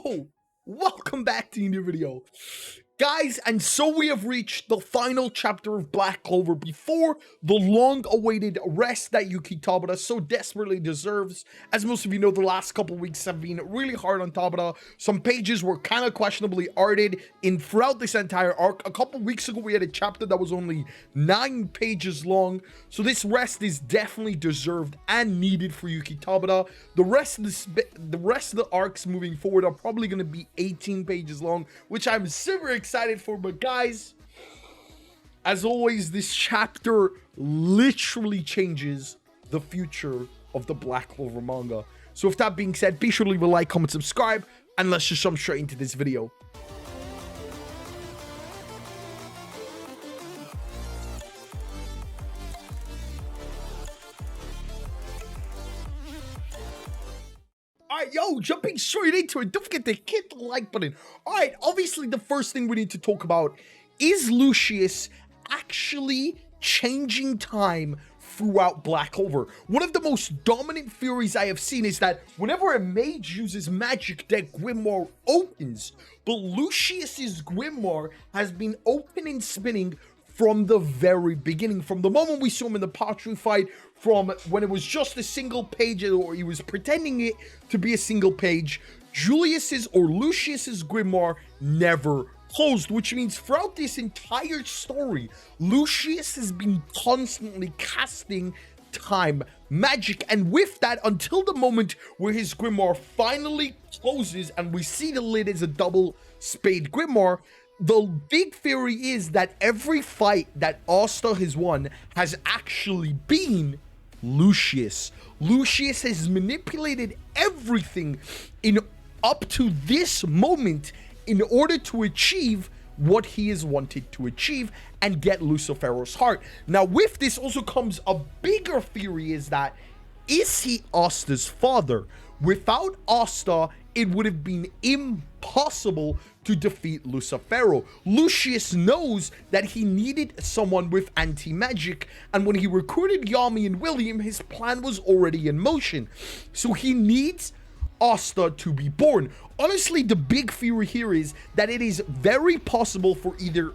Yo, welcome back to a new video, guys. And so we have reached the final chapter of Black Clover before the long-awaited rest that Yuki Tabata so desperately deserves. As most of you know, the last couple weeks have been really hard on Tabata. Some pages were kind of questionably arted in throughout this entire arc. A couple weeks ago we had a chapter that was only 9 pages long, so this rest is definitely deserved and needed for Yuki Tabata. The rest of the arcs moving forward are probably going to be 18 pages long, which I'm super excited for. But guys, as always, this chapter literally changes the future of the Black Clover manga. So with that being said, be sure to leave a like, comment, subscribe, and let's just jump straight into this video. Alright, yo, jumping straight into it, don't forget to hit the like button. Alright, obviously the first thing we need to talk about is LUCIUS actually changing time throughout Black Clover. One of the most dominant theories I have seen is that whenever a mage uses magic, their grimoire opens. But LUCIUS's grimoire has been open and spinning from the very beginning, from the moment we saw him in the pottery fight, from when it was just a single page or he was pretending it to be a single page. Julius's or LUCIUS's grimoire never closed, which means throughout this entire story, LUCIUS has been constantly casting time magic, and with that, until the moment where his grimoire finally closes and we see the lid as a double spade grimoire. The big theory is that every fight that Asta has won has actually been LUCIUS. LUCIUS has manipulated everything in up to this moment in order to achieve what he has wanted to achieve and get Lucifero's heart. Now with this also comes a bigger theory, is that is he Asta's father? Without Asta, it would have been impossible to defeat Lucifero. LUCIUS knows that he needed someone with anti-magic, and when he recruited Yami and William, his plan was already in motion. So he needs Asta to be born. Honestly, the big theory here is that it is very possible for either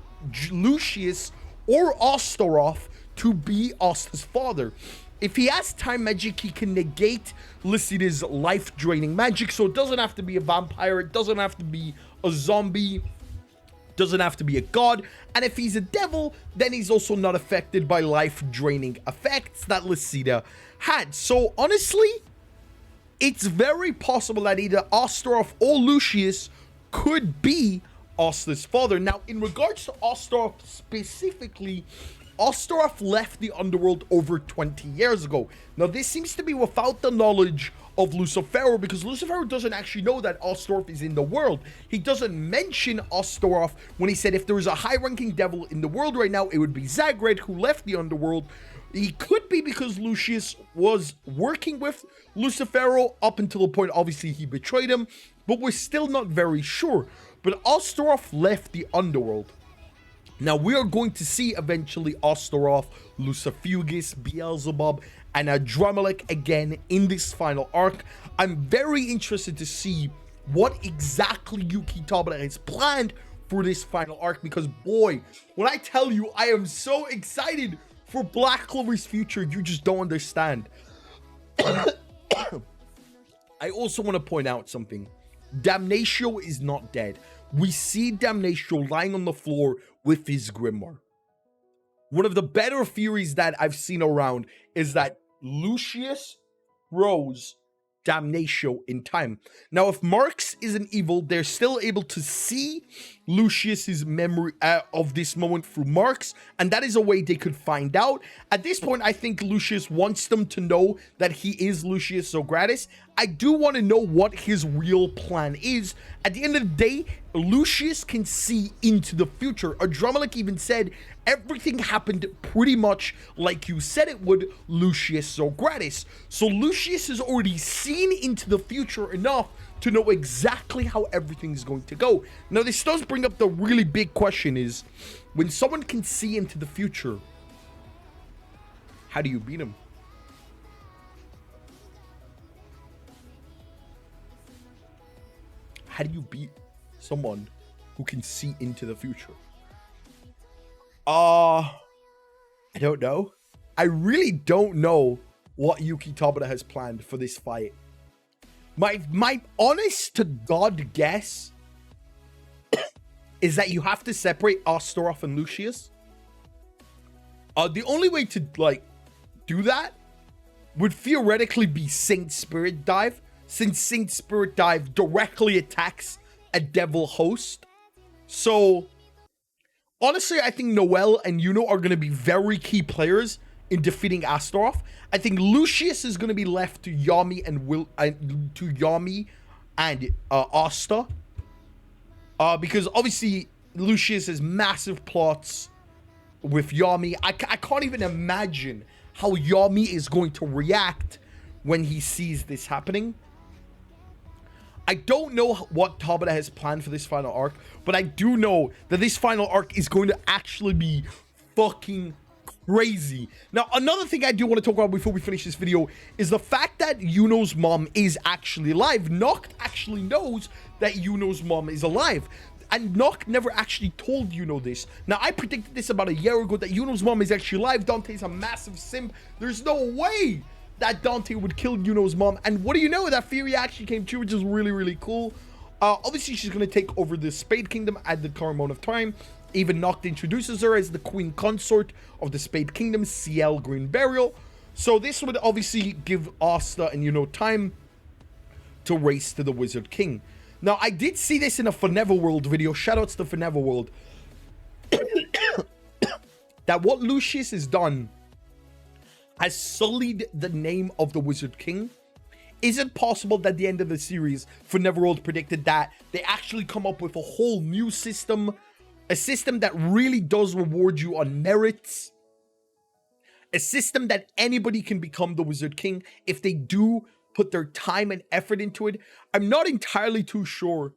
LUCIUS or Astaroth to be Asta's father. If he has time magic, he can negate Lycida's life-draining magic, so it doesn't have to be a vampire, it doesn't have to be a zombie, doesn't have to be a god, and if he's a devil, then he's also not affected by life-draining effects that Lycida had. So honestly, it's very possible that either Astaroth or LUCIUS could be Asta's father. Now, in regards to Astaroth specifically, Astaroth left the underworld over 20 years ago. Now, this seems to be without the knowledge of Lucifero, because Lucifero doesn't actually know that Astaroth is in the world. He doesn't mention Astaroth when he said if there was a high-ranking devil in the world right now, it would be Zagred, who left the underworld. He could be because LUCIUS was working with Lucifero up until the point, obviously, he betrayed him, but we're still not very sure. But Astaroth left the underworld. Now, we are going to see eventually Astaroth, Lucifugus, Beelzebub, and Adramelech again in this final arc. I'm very interested to see what exactly Yuki Tabata has planned for this final arc, because boy, when I tell you I am so excited for Black Clover's future, you just don't understand. I also want to point out something. Damnatio is not dead. We see Damnatio lying on the floor with his grimoire. One of the better theories that I've seen around is that LUCIUS rose Damnatio in time. Now, if Marx isn't evil, they're still able to see LUCIUS's memory of this moment through Marx, and that is a way they could find out. At this point, I think LUCIUS wants them to know that he is Lucius ZOGRATIS. I do want to know what his real plan is. At the end of the day, LUCIUS can see into the future. Adramelech even said everything happened pretty much like you said it would, Lucius ZOGRATIS. So LUCIUS has already seen into the future enough to know exactly how everything is going to go. Now, this does bring up the really big question is, when someone can see into the future, how do you beat him? how do you beat someone who can see into the future? I don't know. I really don't know what Yuki Tabata has planned for this fight. My honest to God guess is that you have to separate Astaroth and Lucius. The only way to like do that would theoretically be Saint Spirit Dive, since Saint Spirit Dive directly attacks a devil host. So honestly, I think Noel and Yuno are going to be very key players in defeating Astaroth. I think Lucius is going to be left to Yami and Asta, because obviously Lucius has massive plots with Yami. I can't even imagine how Yami is going to react when he sees this happening. I don't know what Tabata has planned for this final arc, but I do know that this final arc is going to actually be fucking crazy. Now, another thing I do want to talk about before we finish this video is the fact that Yuno's mom is actually alive. Noct actually knows that Yuno's mom is alive, and Noct never actually told Yuno this. Now, I predicted this about a year ago, that Yuno's mom is actually alive. Dante's a massive simp. There's no way that Dante would kill Yuno's mom, and what do you know, that theory actually came true, which is really, really cool. Obviously, she's going to take over the Spade Kingdom at the current moment of time. Even Noct introduces her as the queen consort of the Spade Kingdom, CL Green Burial. So this would obviously give Asta and Yuno time to race to the Wizard King. Now, I did see this in a Forever World video. Shoutouts to Forever World. That what Lucius has done has sullied the name of the Wizard King. Is it possible that at the end of the series, Forever World predicted that they actually come up with a whole new system? A system that really does reward you on merits. A system that anybody can become the Wizard King if they do put their time and effort into it. I'm not entirely too sure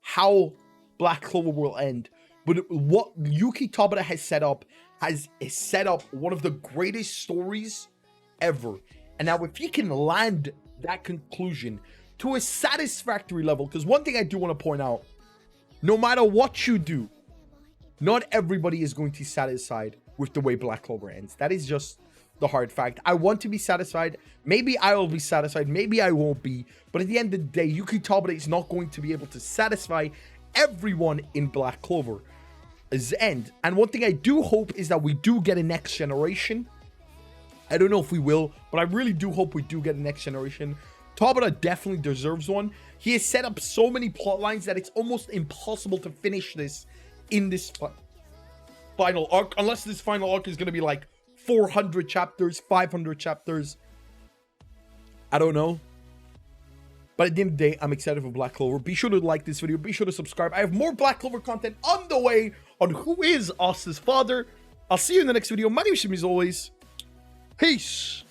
how Black Clover will end, but what Yuki Tabata has set up is set up one of the greatest stories ever. And now if he can land that conclusion to a satisfactory level, because one thing I do want to point out, no matter what you do, not everybody is going to be satisfied with the way Black Clover ends. That is just the hard fact. I want to be satisfied. Maybe I will be satisfied. Maybe I won't be. But at the end of the day, Yuki Tabata is not going to be able to satisfy everyone in Black Clover's end. And one thing I do hope is that we do get a next generation. I don't know if we will, but I really do hope we do get a next generation. Tabata definitely deserves one. He has set up so many plot lines that it's almost impossible to finish this in this final arc, unless this final arc is going to be like 400 chapters, 500 chapters. I don't know. But at the end of the day, I'm excited for Black Clover. Be sure to like this video. Be sure to subscribe. I have more Black Clover content on the way on who is Asta's father. I'll see you in the next video. My name is Shim, as always. Peace.